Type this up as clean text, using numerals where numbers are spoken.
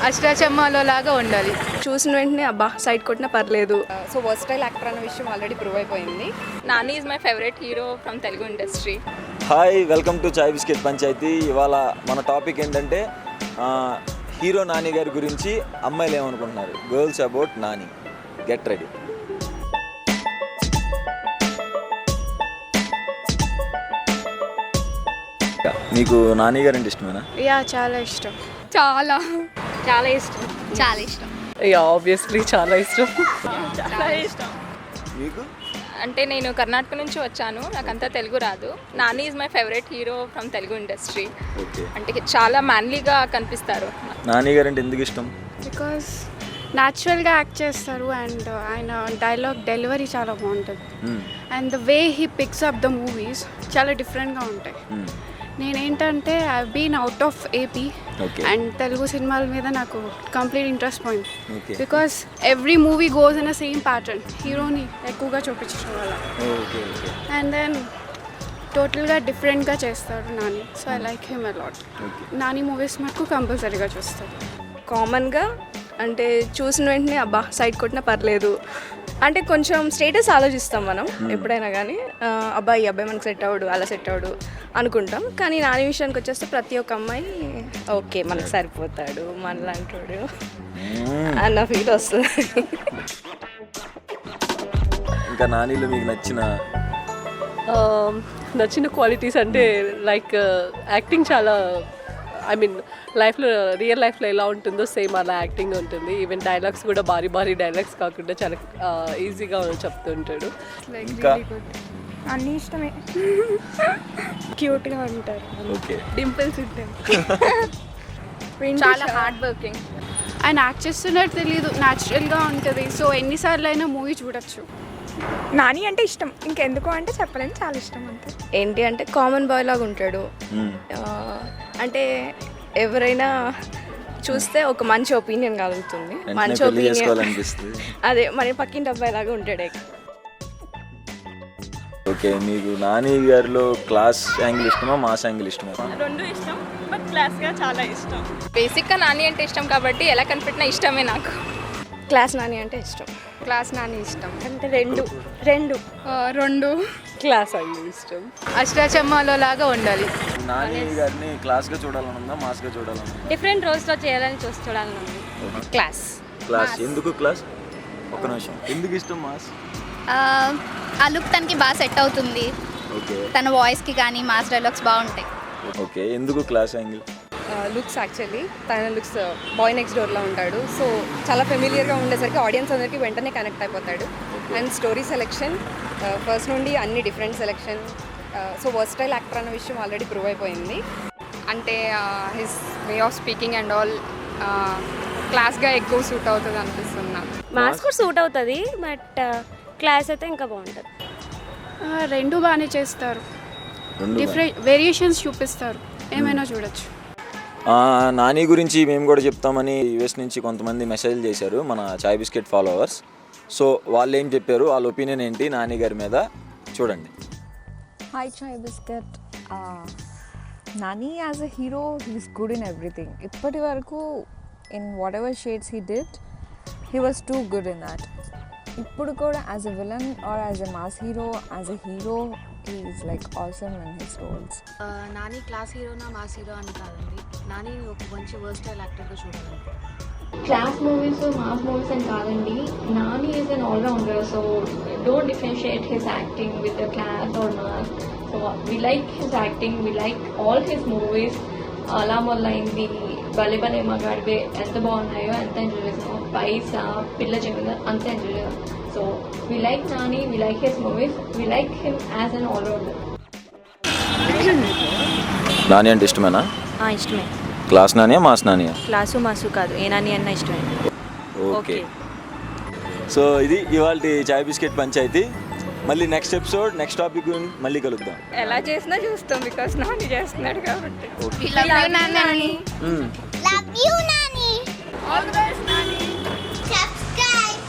అష్టాచమ్మాలో లాగా ఉండాలి. చూసిన వెంటనే అబ్బా సైడ్ కొట్టినా పర్లేదు. సో వర్స్టైల్ యాక్టర్ అన్న విషయం ఆల్రెడీ ప్రూవ్ అయిపోయింది. Nani is my favourite hero from Telugu industry. Hi, welcome to chai biscuit panchayat. ఇవాళ మన టాపిక్ ఏంటంటే హీరో నాని గారి గురించి అమ్మాయిలు ఏమనుకుంటున్నారు. Girls about Nani. Get ready. మీకు నాని గారు అంటే ఇష్టమేనా? యా చాలా ఇష్టం. చాలా చాలా ఇష్టం. చాలా ఇష్టం. ఆబ్వియస్లీ చాలా ఇష్టం. చాలా ఇష్టం. మీకు? అంటే నేను కర్ణాటక నుంచి వచ్చాను, నాకంతా తెలుగు రాదు. Nani is my favourite hero from Telugu industry. Okay. అంటే చాలా మ్యాన్లీగా కనిపిస్తారు. నాని గారు అంటే ఎందుకు ఇష్టం? బికాస్ న్యాచురల్గా యాక్ట్ చేస్తారు అండ్ ఆయన డైలాగ్ డెలివరీ చాలా బాగుంటుంది. And the way he picks up the movies చాలా డిఫరెంట్గా ఉంటాయి. నేనేంటంటే I been out of AP and Telugu సినిమాల మీద నాకు కంప్లీట్ ఇంట్రెస్ట్ పోయింది. Because every movie goes in a same pattern, హీరోని ఎక్కువగా చూపించడం వల్ల. అండ్ దెన్ టోటల్గా డిఫరెంట్గా చేస్తాడు Nani. So I like him a lot. Nani movies మటుకు కంపల్సరీగా చూస్తాడు. కామన్గా అంటే చూసిన వెంటనే అబ్బా సైడ్ కొట్టినా పర్లేదు అంటే కొంచెం స్టేటస్ ఆలోచిస్తాం మనం ఎప్పుడైనా కానీ. అబ్బాయి ఈ అబ్బాయి మనకు సెట్ అవ్వడు, అలా సెట్ అవ్వడు అనుకుంటాం. కానీ నాని విషయానికి వచ్చేస్తే ప్రతి ఒక్క అమ్మాయి ఓకే మనకు సరిపోతాడు, మనలాంటోడు అన్న ఫీల్ వస్తుంది. ఇంకా నానిలో మీకు నచ్చిన క్వాలిటీస్ అంటే లైక్ యాక్టింగ్ చాలా, ఐ మీన్ లైఫ్లో రియల్ లైఫ్లో ఎలా ఉంటుందో సేమ్ అలా యాక్టింగ్ ఉంటుంది. ఈవెన్ డైలాగ్స్ కూడా భారీ భారీ డైలాగ్స్ కాకుండా చాలా ఈజీగా చెప్తుంటాడు. అన్నీ ఇష్టమే. క్యూట్గా ఉంటారు, డింపుల్స్ ఉంటాయి, చాలా హార్డ్ వర్కింగ్. ఆయన యాక్ట్ చేస్తున్నట్టు తెలియదు, న్యాచురల్గా ఉంటుంది. సో ఎన్నిసార్లు అయినా మూవీ చూడొచ్చు. నాని అంటే ఇష్టం, ఇంకెందుకు అంటే చెప్పలేను, చాలా ఇష్టం అంతే. ఏంటి అంటే కామన్ బాయ్ లాగా ఉంటాడు. అంటే ఎవరైనా చూస్తే ఒక మంచి ఒపీనియన్ కలుగుతుంది. మంచి ఒపీనియన్ అదే మన పక్కింటి అబ్బాయి లాగా ఉంటాడు. ఓకే, మీకు నాని గారిలో క్లాస్ యాంగిల్ ఇష్టమా, మాస్ యాంగిల్ ఇష్టమా? రెండు ఇష్టం, బట్ క్లాస్గా చాలా ఇష్టం. బేసిక్గా నాని అంటే ఇష్టం కాబట్టి ఎలా కనిపెట్టినా ఇష్టమే నాకు. క్లాస్ నాని అంటే ఇష్టం. క్లాస్ నాని ఇష్టం అంటే రెండు క్లాస్ అంటే ఇష్టం. అష్టాచమ్మాలో లాగా ఉండాలి. నాని గారిని క్లాస్గా చూడాలనుందా, మాస్గా చూడాలనుందా? డిఫరెంట్ రోల్స్లో చేయాలని చూడాలని. క్లాస్. ఎందుకు క్లాస్? ఒక నిమిషం. ఎందుకు ఇష్టం మాస్? ఆ లుక్ తనకి బాగా సెట్ అవుతుంది. ఓకే. తన వాయిస్కి కానీ మాస్ డైలాగ్స్ బాగుంటాయి. ఓకే, ఎందుకు క్లాస్ యాంగిల్? లుక్స్ యాక్చువల్లీ తన లుక్స్ బాయ్ నెక్స్ట్ డోర్లో ఉంటాడు. సో చాలా ఫెమిలియర్గా ఉండేసరికి ఆడియన్స్ అందరికీ వెంటనే కనెక్ట్ అయిపోతాడు. అండ్ స్టోరీ సెలెక్షన్ ఫస్ట్ నుండి అన్ని different selection. So versatile actor అన్న విషయం ఆల్రెడీ ప్రూవ్ అయిపోయింది. అంటే his way of speaking and all క్లాస్గా ఎక్కువ సూట్ అవుతుంది అనిపిస్తుంది నాకు. మాస్ కూడా సూట్ అవుతుంది, బట్ క్లాస్ అయితే ఇంకా బాగుంటుంది. రెండు బాగానే చేస్తారు, డిఫరెంట్ వేరియేషన్స్ చూపిస్తారు, ఏమైనా చూడొచ్చు. నాని గురించి మేము కూడా చెప్తామని యూఎస్ నుంచి కొంతమంది మెసేజ్ చేశారు మన చాయ్ బిస్కెట్ ఫాలోవర్స్. సో వాళ్ళు ఏం చెప్పారు, వాళ్ళ ఒపీనియన్ ఏంటి నాని గారి మీద చూడండి. Hi Chai Biscuit. Nani as a hero, he's good in everything. ఇప్పటి వరకు in whatever shades he did, he was too good in that. ఇప్పుడు కూడా as a villain or as a mass hero, as a hero, he is like awesome in his roles. Nani class హీరోనా mass hero అని కాదండి, నాని ఒక మంచి versatile యాక్టర్గా చూడాలి. Class movies mass movies అని కాదండి, Nani is an all rounder. So don't differentiate his acting with the class or mass. So we like his acting, we like all his movies. అలా మొదలైంది, భలే భలే మగాడివే ఎంత బాగున్నాయో, ఎంత ఎంజాయ్ చేసామో, పైసా, పిల్ల చెవిన అంత ఎంజాయ్ చేసాం. So we like Nani, we like his movies, we like him as an allrounder. Nani అంటే ఇష్టమేనా? ఇష్టమే. క్లాస్ నానియా, మాస్ నానియా? క్లాసు మాసు కాదు, ఏ నాని అన్న ఇష్టమే. ఓకే. సో ఇది ఇవాళ చాయ్ బిస్కెట్ పంచాయతీ. మళ్ళీ నెక్స్ట్ ఎపిసోడ్ నెక్స్ట్ టాపిక్ మళ్ళీ కలుద్దాం. ఎలా చేసినా చూస్తాం, బికాస్ నాని చేస్తున్నాడు కాబట్టి. Love you, Nani. All the best, Nani. Subscribe.